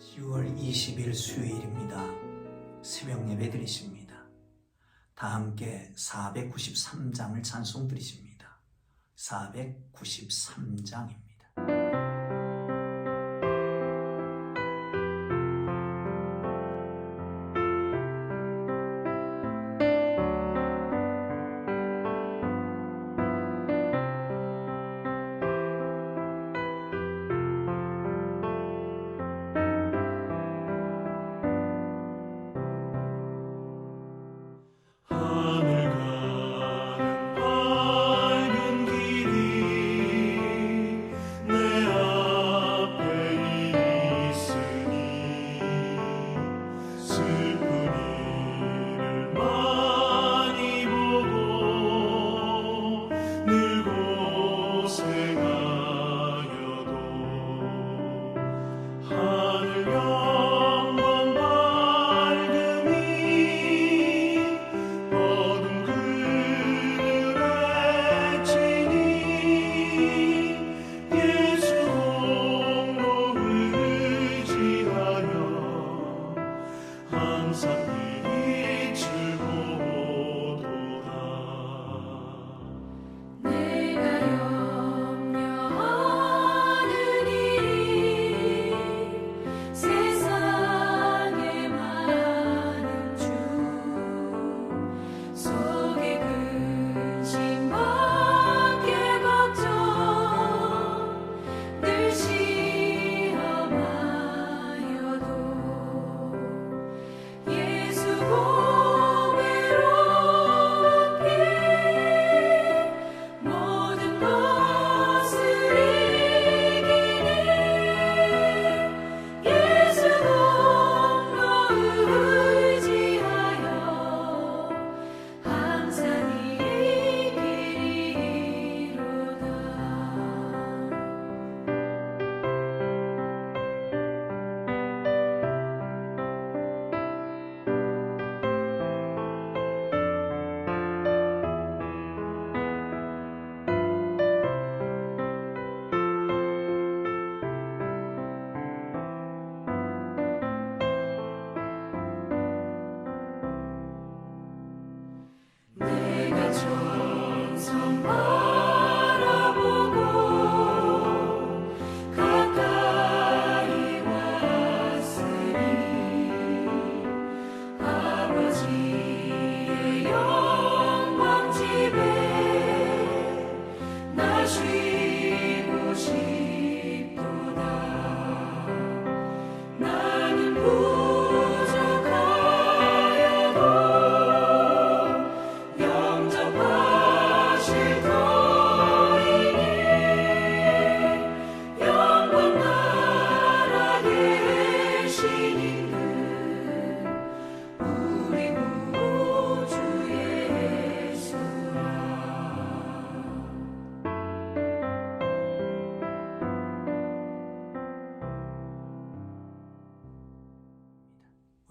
10월 20일 수요일입니다. 새벽 예배 드리십니다. 다 함께 493장을 찬송 드리십니다. 493장입니다.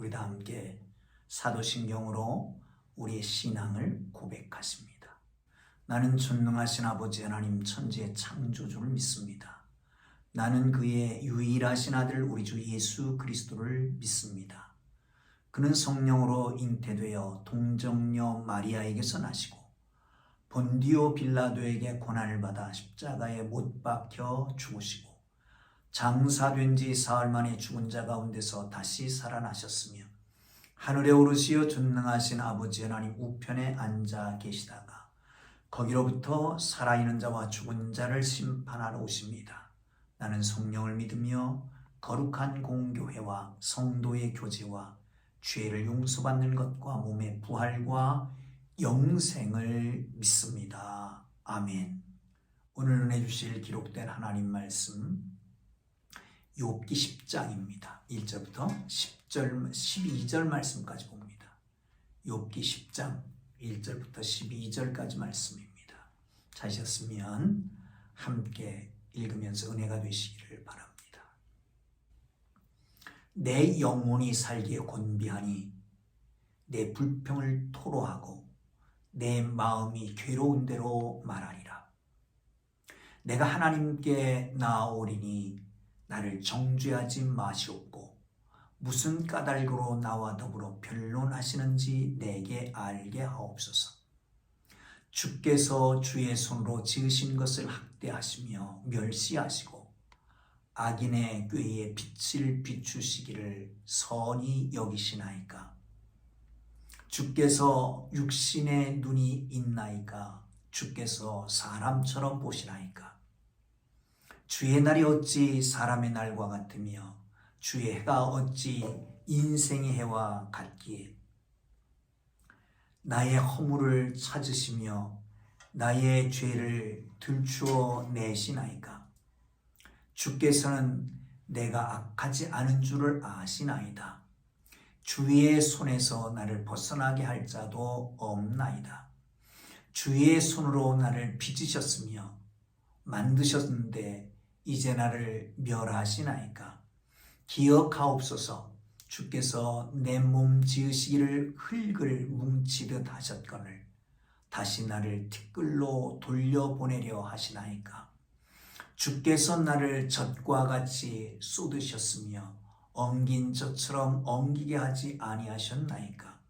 우리 다 함께 사도신경으로 우리의 신앙을 고백하십니다. 나는 전능하신 아버지 하나님 천지의 창조주를 믿습니다. 나는 그의 유일하신 아들 우리 주 예수 그리스도를 믿습니다. 그는 성령으로 잉태되어 동정녀 마리아에게서 나시고 본디오 빌라도에게 고난을 받아 십자가에 못 박혀 죽으시고 장사된 지 사흘 만에 죽은 자 가운데서 다시 살아나셨으며 하늘에 오르시어 전능하신 아버지 하나님 우편에 앉아 계시다가 거기로부터 살아있는 자와 죽은 자를 심판하러 오십니다. 나는 성령을 믿으며 거룩한 공교회와 성도의 교제와 죄를 용서받는 것과 몸의 부활과 영생을 믿습니다. 아멘. 오늘 은혜 주실 기록된 하나님 말씀 욥기 10장입니다. 1절부터 10절, 12절 말씀까지 봅니다. 욥기 10장 1절부터 12절까지 말씀입니다. 찾으셨으면 함께 읽으면서 은혜가 되시기를 바랍니다. 내 영혼이 살기에 곤비하니 내 불평을 토로하고 내 마음이 괴로운 대로 말하리라. 내가 하나님께 나아오리니 나를 정죄하지 마시옵고 무슨 까닭으로 나와 더불어 변론하시는지 내게 알게 하옵소서. 주께서 주의 손으로 지으신 것을 학대하시며 멸시하시고 악인의 꾀에 빛을 비추시기를 선히 여기시나이까. 주께서 육신의 눈이 있나이까. 주께서 사람처럼 보시나이까. 주의 날이 어찌 사람의 날과 같으며 주의 해가 어찌 인생의 해와 같기에. 나의 허물을 찾으시며 나의 죄를 들추어 내시나이까. 주께서는 내가 악하지 않은 줄을 아시나이다. 주의 손에서 나를 벗어나게 할 자도 없나이다. 주의 손으로 나를 빚으셨으며 만드셨는데 이제 나를 멸하시나이까. 기억하옵소서. 주께서 내 몸 지으시기를 흙을 뭉치듯 하셨거늘 다시 나를 티끌로 돌려보내려 하시나이까. 주께서 나를 젖과 같이 쏟으셨으며 엉긴 젖처럼 엉기게 하지 아니하셨나이까.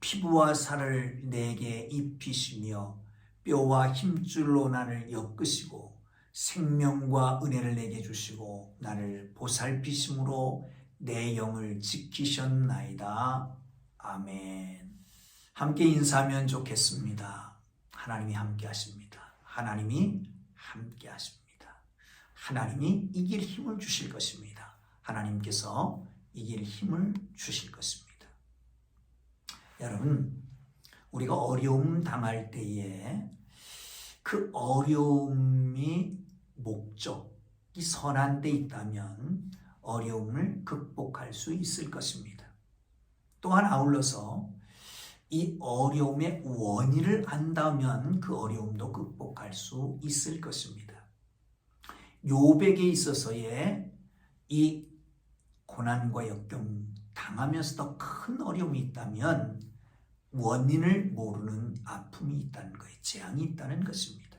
피부와 살을 내게 입히시며 뼈와 힘줄로 나를 엮으시고 생명과 은혜를 내게 주시고 나를 보살피심으로 내 영을 지키셨나이다. 아멘. 함께 인사하면 좋겠습니다. 하나님이 함께 하십니다. 하나님이 함께 하십니다. 하나님이 이길 힘을 주실 것입니다. 하나님께서 이길 힘을 주실 것입니다. 여러분, 우리가 어려움 당할 때에 그 어려움이 목적이 선한 데 있다면 어려움을 극복할 수 있을 것입니다. 또한 아울러서 이 어려움의 원인을 안다면 그 어려움도 극복할 수 있을 것입니다. 욥에게 있어서의 이 고난과 역경 당하면서도 큰 어려움이 있다면 원인을 모르는 아픔이 있다는 거예요. 재앙이 있다는 것입니다.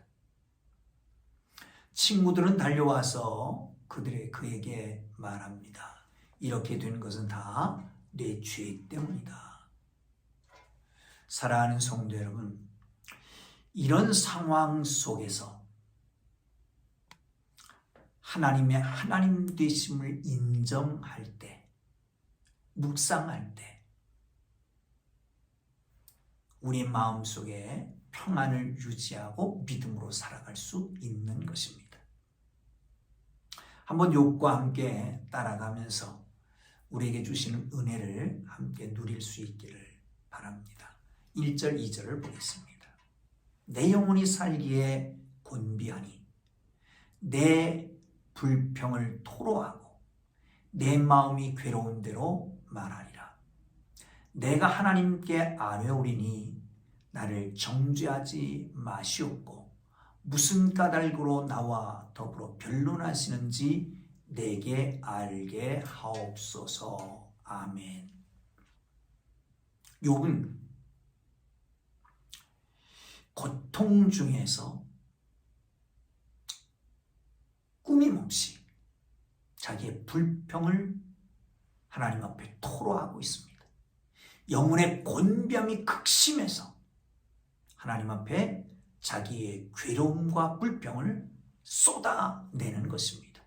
친구들은 달려와서 그에게 말합니다. 이렇게 된 것은 다 내 죄 때문이다. 사랑하는 성도 여러분, 이런 상황 속에서 하나님의 하나님 되심을 인정할 때, 묵상할 때 우리 마음속에 평안을 유지하고 믿음으로 살아갈 수 있는 것입니다. 한번 욥과 함께 따라가면서 우리에게 주시는 은혜를 함께 누릴 수 있기를 바랍니다. 1절, 2절을 보겠습니다. 내 영혼이 살기에 곤비하니 내 불평을 토로하고 내 마음이 괴로운 대로 말하리라. 내가 하나님께 아뢰오리니 나를 정죄하지 마시옵고 무슨 까닭으로 나와 더불어 변론하시는지 내게 알게 하옵소서. 아멘. 욥은 고통 중에서 꾸밈없이 자기의 불평을 하나님 앞에 토로하고 있습니다. 영혼의 곤비함이 극심해서 하나님 앞에 자기의 괴로움과 불평을 쏟아내는 것입니다.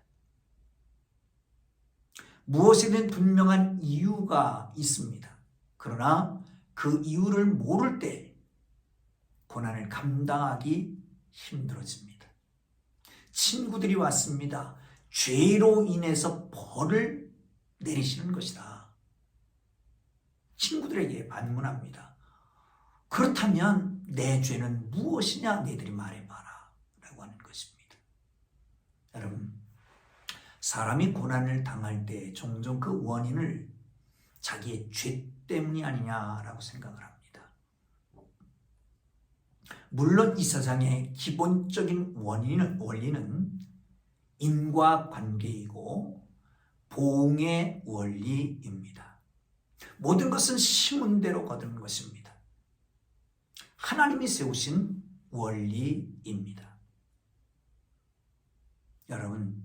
무엇이든 분명한 이유가 있습니다. 그러나 그 이유를 모를 때 고난을 감당하기 힘들어집니다. 친구들이 왔습니다. 죄로 인해서 벌을 내리시는 것이다. 친구들에게 반문합니다. 그렇다면 내 죄는 무엇이냐? 너희들이 말해봐라 라고 하는 것입니다. 여러분, 사람이 고난을 당할 때 종종 그 원인을 자기의 죄 때문이 아니냐라고 생각을 합니다. 물론 이 세상의 기본적인 원리는 인과관계이고 보응의 원리입니다. 모든 것은 심은 대로 거두는 것입니다. 하나님이 세우신 원리입니다. 여러분,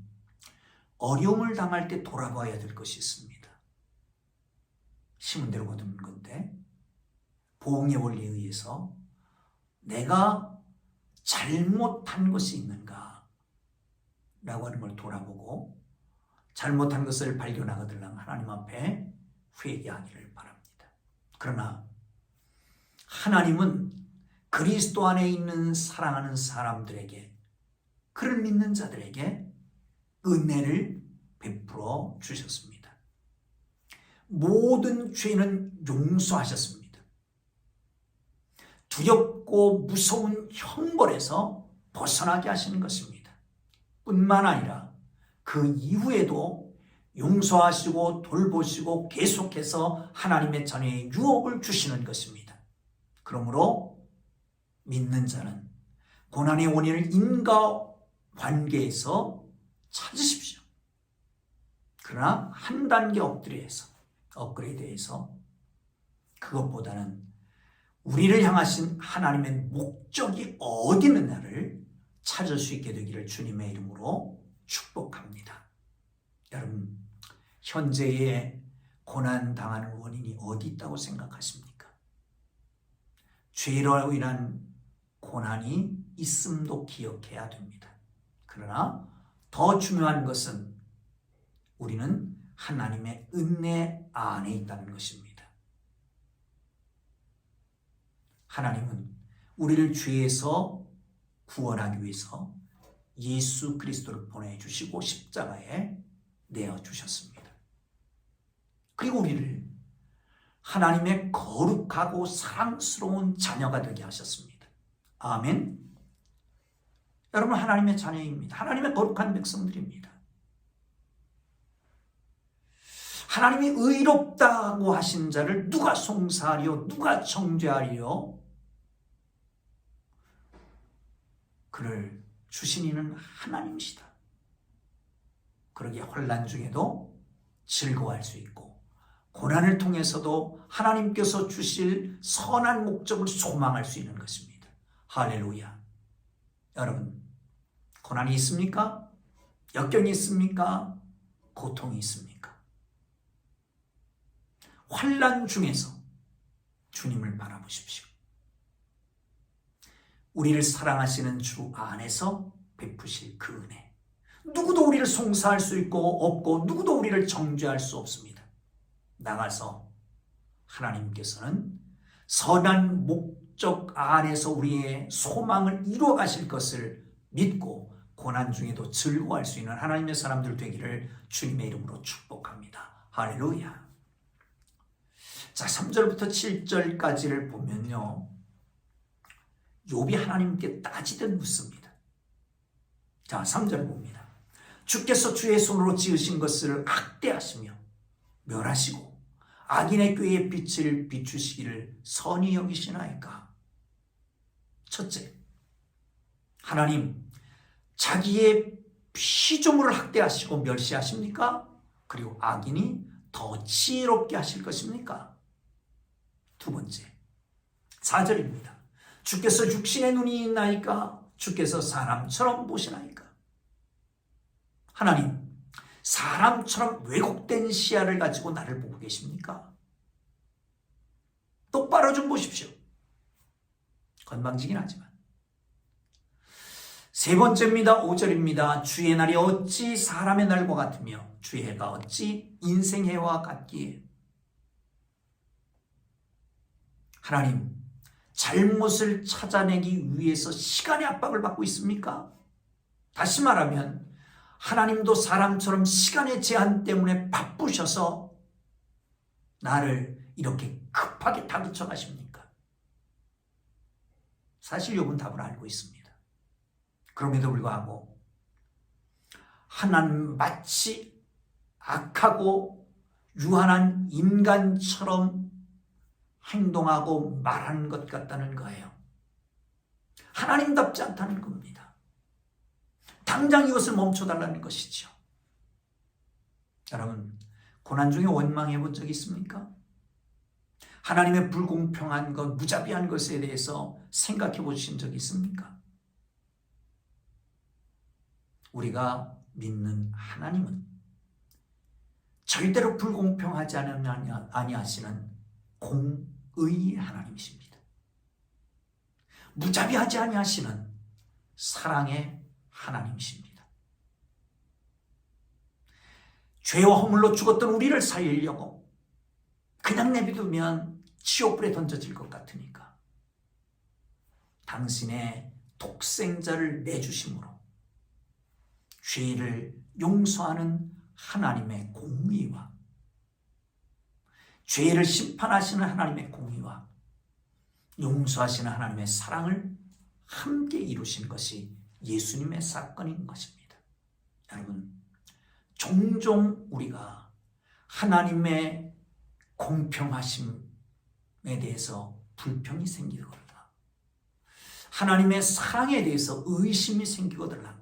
어려움을 당할 때 돌아봐야 될 것이 있습니다. 심은 대로 거두는 건데, 보응의 원리에 의해서 내가 잘못한 것이 있는가 라고 하는 걸 돌아보고 잘못한 것을 발견하거들랑 하나님 앞에 회개하기를 바랍니다. 그러나 하나님은 그리스도 안에 있는 사랑하는 사람들에게, 그를 믿는 자들에게 은혜를 베풀어 주셨습니다. 모든 죄는 용서하셨습니다. 두렵고 무서운 형벌에서 벗어나게 하시는 것입니다. 뿐만 아니라 그 이후에도 용서하시고 돌보시고 계속해서 하나님의 자녀의 유업을 주시는 것입니다. 그러므로 믿는 자는 고난의 원인을 인과관계에서 찾으십시오. 그러나 한 단계 업그레이드해서 그것보다는 우리를 향하신 하나님의 목적이 어디 있느냐를 찾을 수 있게 되기를 주님의 이름으로 축복합니다. 여러분, 현재의 고난당하는 원인이 어디 있다고 생각하십니까? 죄로 인한 고난이 있음도 기억해야 됩니다. 그러나 더 중요한 것은 우리는 하나님의 은혜 안에 있다는 것입니다. 하나님은 우리를 죄에서 구원하기 위해서 예수 그리스도를 보내주시고 십자가에 내어주셨습니다. 그리고 우리를 하나님의 거룩하고 사랑스러운 자녀가 되게 하셨습니다. 아멘. 여러분, 하나님의 자녀입니다. 하나님의 거룩한 백성들입니다. 하나님이 의롭다고 하신 자를 누가 송사하리요? 누가 정죄하리요? 그를 주신 이는 하나님이시다. 그러기에 혼란 중에도 즐거워할 수 있고 고난을 통해서도 하나님께서 주실 선한 목적을 소망할 수 있는 것입니다. 할렐루야. 여러분, 고난이 있습니까? 역경이 있습니까? 고통이 있습니까? 환난 중에서 주님을 바라보십시오. 우리를 사랑하시는 주 안에서 베푸실 그 은혜. 누구도 우리를 송사할 수 있고 없고 누구도 우리를 정죄할 수 없습니다. 나가서 하나님께서는 선한 목적 안에서 우리의 소망을 이루어 가실 것을 믿고 고난 중에도 즐거워할 수 있는 하나님의 사람들 되기를 주님의 이름으로 축복합니다. 할렐루야. 자, 3절부터 7절까지를 보면요, 욥이 하나님께 따지듯 묻습니다. 자, 3절 봅니다. 주께서 주의 손으로 지으신 것을 학대하시며 멸하시고 악인의 꾀에 빛을 비추시기를 선히 여기시나이까. 첫째, 하나님 자기의 피조물을 학대하시고 멸시하십니까? 그리고 악인이 더 지혜롭게 하실 것입니까? 두 번째, 4절입니다. 주께서 육신의 눈이 있나이까? 주께서 사람처럼 보시나이까? 하나님, 사람처럼 왜곡된 시야를 가지고 나를 보고 계십니까? 똑바로 좀 보십시오. 건방지긴 하지만. 세 번째입니다. 5절입니다. 주의 날이 어찌 사람의 날과 같으며 주의 해가 어찌 인생의 해와 같기에. 하나님, 잘못을 찾아내기 위해서 시간의 압박을 받고 있습니까? 다시 말하면 하나님도 사람처럼 시간의 제한 때문에 바쁘셔서 나를 이렇게 급하게 다그쳐 가십니까? 사실 욥은 답을 알고 있습니다. 그럼에도 불구하고 하나님 마치 악하고 유한한 인간처럼 행동하고 말하는 것 같다는 거예요. 하나님답지 않다는 겁니다. 당장 이것을 멈춰달라는 것이죠. 여러분, 고난 중에 원망해 본 적 있습니까? 하나님의 불공평한 것, 무자비한 것에 대해서 생각해 보신 적 있습니까? 우리가 믿는 하나님은 절대로 불공평하지 아니하시는 공의 하나님이십니다. 무자비하지 아니하시는 사랑의 하나님이십니다. 죄와 허물로 죽었던 우리를 살리려고 그냥 내비두면 지옥불에 던져질 것 같으니까 당신의 독생자를 내주심으로 죄를 용서하는 하나님의 공의와 죄를 심판하시는 하나님의 공의와 용서하시는 하나님의 사랑을 함께 이루신 것이 예수님의 사건인 것입니다. 여러분, 종종 우리가 하나님의 공평하심에 대해서 불평이 생기거나 하나님의 사랑에 대해서 의심이 생기거나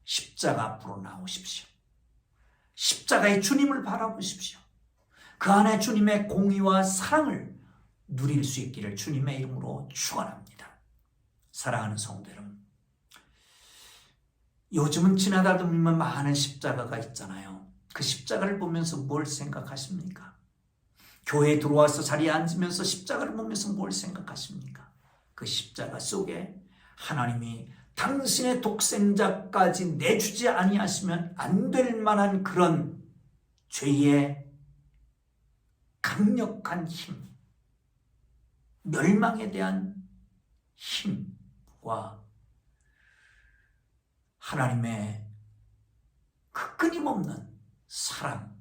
십자가 앞으로 나오십시오. 십자가의 주님을 바라보십시오. 그 안에 주님의 공의와 사랑을 누릴 수 있기를 주님의 이름으로 축원합니다. 사랑하는 성도 여러분, 요즘은 지나다 보면 많은 십자가가 있잖아요. 그 십자가를 보면서 뭘 생각하십니까? 교회에 들어와서 자리에 앉으면서 십자가를 보면서 뭘 생각하십니까? 그 십자가 속에 하나님이 당신의 독생자까지 내주지 아니하시면 안 될 만한 그런 죄의 강력한 힘, 멸망에 대한 힘과 하나님의 그 끊임없는 사랑,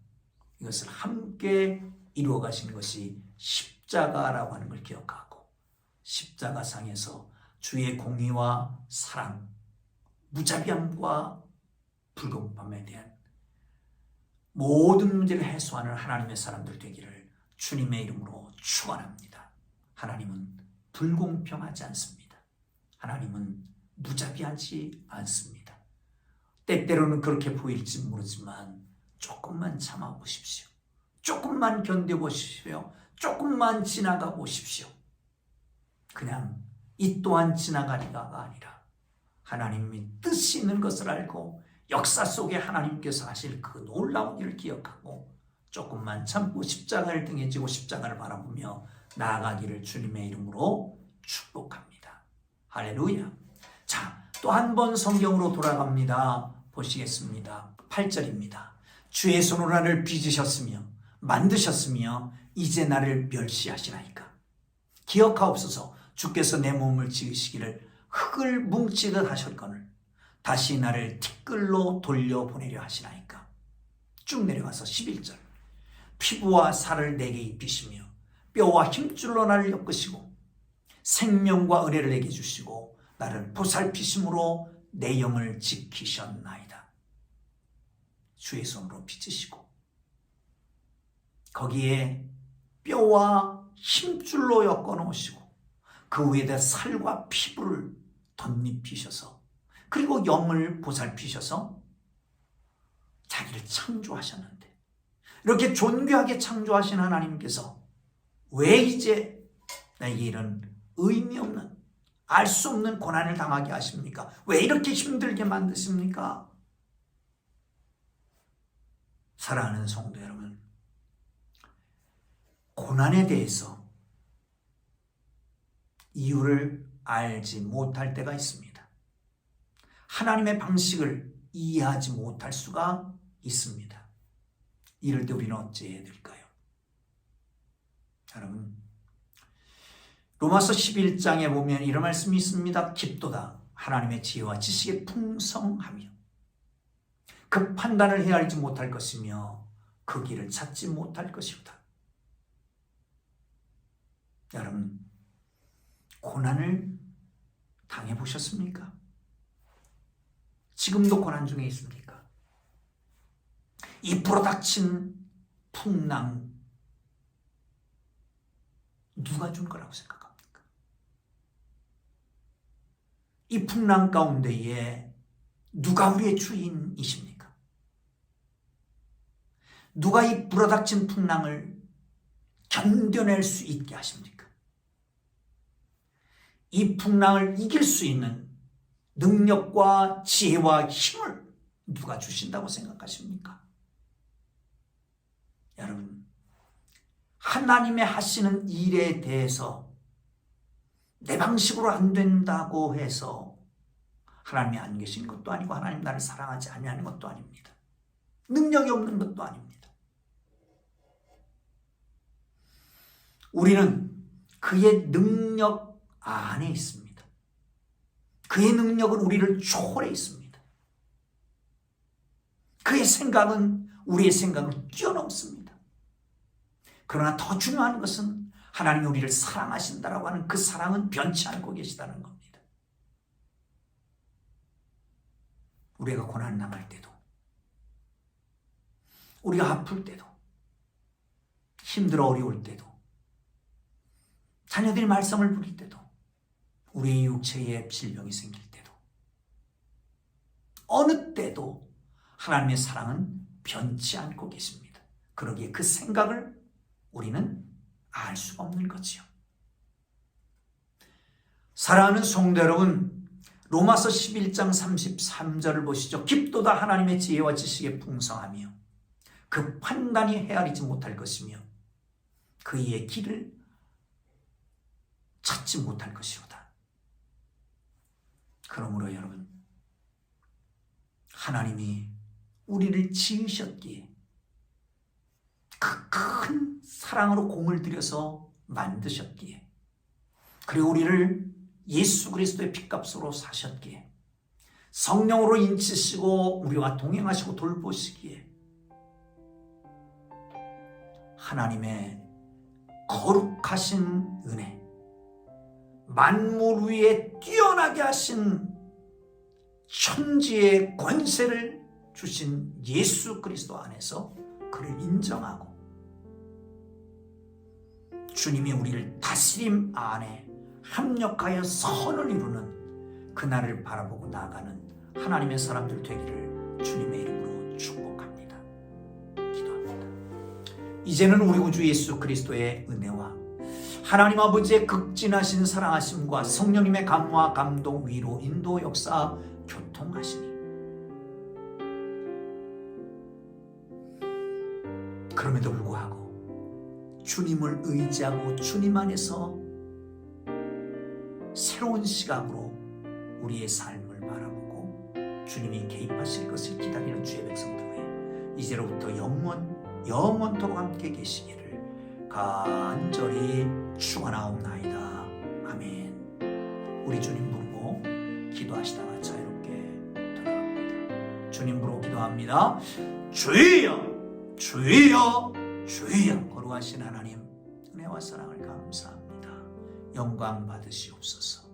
이것을 함께 이루어 가시는 것이 십자가라고 하는 걸 기억하고 십자가상에서 주의 공의와 사랑, 무자비함과 불공평함에 대한 모든 문제를 해소하는 하나님의 사람들 되기를 주님의 이름으로 축원합니다. 하나님은 불공평하지 않습니다. 하나님은 무자비하지 않습니다. 때때로는 그렇게 보일지 모르지만 조금만 참아보십시오. 조금만 견뎌보십시오. 조금만 지나가 보십시오. 그냥 이 또한 지나가리가가 아니라 하나님이 뜻이 있는 것을 알고 역사 속에 하나님께서 하실 그 놀라운 일을 기억하고 조금만 참고 십자가를 등에 지고 십자가를 바라보며 나아가기를 주님의 이름으로 축복합니다. 할렐루야. 자, 또 한 번 성경으로 돌아갑니다. 보시겠습니다. 8절입니다. 주의 손으로 나를 빚으셨으며 만드셨으며 이제 나를 멸시하시나이까. 기억하옵소서. 주께서 내 몸을 지으시기를 흙을 뭉치듯 하셨거늘 다시 나를 티끌로 돌려보내려 하시나이까. 쭉 내려가서 11절. 피부와 살을 내게 입히시며 뼈와 힘줄로 나를 엮으시고 생명과 의뢰를 내게 주시고 나를 보살피심으로 내 영을 지키셨나이다. 주의 손으로 빚으시고 거기에 뼈와 힘줄로 엮어 놓으시고 그 위에다 살과 피부를 덧입히셔서 그리고 영을 보살피셔서 자기를 창조하셨는데 이렇게 존귀하게 창조하신 하나님께서 왜 이제 나에게 이런 의미 없는 알 수 없는 고난을 당하게 하십니까? 왜 이렇게 힘들게 만드십니까? 사랑하는 성도 여러분, 고난에 대해서 이유를 알지 못할 때가 있습니다. 하나님의 방식을 이해하지 못할 수가 있습니다. 이럴 때 우리는 어찌해야 될까요? 여러분, 로마서 11장에 보면 이런 말씀이 있습니다. 깊도다 하나님의 지혜와 지식의 풍성하며 그 판단을 헤아리지 못할 것이며 그 길을 찾지 못할 것이다. 여러분, 고난을 당해보셨습니까? 지금도 고난 중에 있습니까? 이 불어닥친 풍랑 누가 준 거라고 생각합니까? 이 풍랑 가운데에 누가 우리의 주인이십니까? 누가 이 불어닥친 풍랑을 견뎌낼 수 있게 하십니까? 이 풍랑을 이길 수 있는 능력과 지혜와 힘을 누가 주신다고 생각하십니까? 여러분, 하나님의 하시는 일에 대해서 내 방식으로 안 된다고 해서 하나님이 안 계신 것도 아니고 하나님 나를 사랑하지 아니하는 것도 아닙니다. 능력이 없는 것도 아닙니다. 우리는 그의 능력 안에 있습니다. 그의 능력은 우리를 초월해 있습니다. 그의 생각은 우리의 생각을 뛰어넘습니다. 그러나 더 중요한 것은 하나님이 우리를 사랑하신다라고 하는 그 사랑은 변치 않고 계시다는 겁니다. 우리가 고난 당할 때도, 우리가 아플 때도, 힘들어 어려울 때도, 자녀들이 말썽을 부릴 때도, 우리의 육체에 질병이 생길 때도, 어느 때도 하나님의 사랑은 변치 않고 계십니다. 그러기에 그 생각을 우리는 알 수가 없는 거지요. 사랑하는 성도 여러분, 로마서 11장 33절을 보시죠. 깊도다 하나님의 지혜와 지식에 풍성하며 그 판단이 헤아리지 못할 것이며 그의 길을 찾지 못할 것이로다. 그러므로 여러분, 하나님이 우리를 지으셨기에 그 큰 사랑으로 공을 들여서 만드셨기에, 그리고 우리를 예수 그리스도의 핏값으로 사셨기에, 성령으로 인치시고 우리와 동행하시고 돌보시기에 하나님의 거룩하신 은혜, 만물 위에 뛰어나게 하신 천지의 권세를 주신 예수 그리스도 안에서 그를 인정하고 주님이 우리를 다스림 안에 합력하여 선을 이루는 그날을 바라보고 나아가는 하나님의 사람들 되기를 주님의 이름으로 축복합니다. 기도합니다. 이제는 우리 구주 예수 그리스도의 은혜와 하나님 아버지의 극진하신 사랑하심과 성령님의 감화, 감동, 위로, 인도, 역사, 교통하시니 그럼에도 불구하고 주님을 의지하고 주님 안에서 새로운 시각으로 우리의 삶을 바라보고 주님이 개입하실 것을 기다리는 주의 백성들 위해 이제로부터 영원토록 함께 계시기를 간절히 축원하옵나이다. 아멘. 우리 주님 부르고 기도하시다가 자유롭게 돌아갑니다. 주님 부르고 기도합니다. 주여, 주여, 주여. 거룩하신 하나님, 은혜와 사랑을 감사합니다. 영광 받으시옵소서.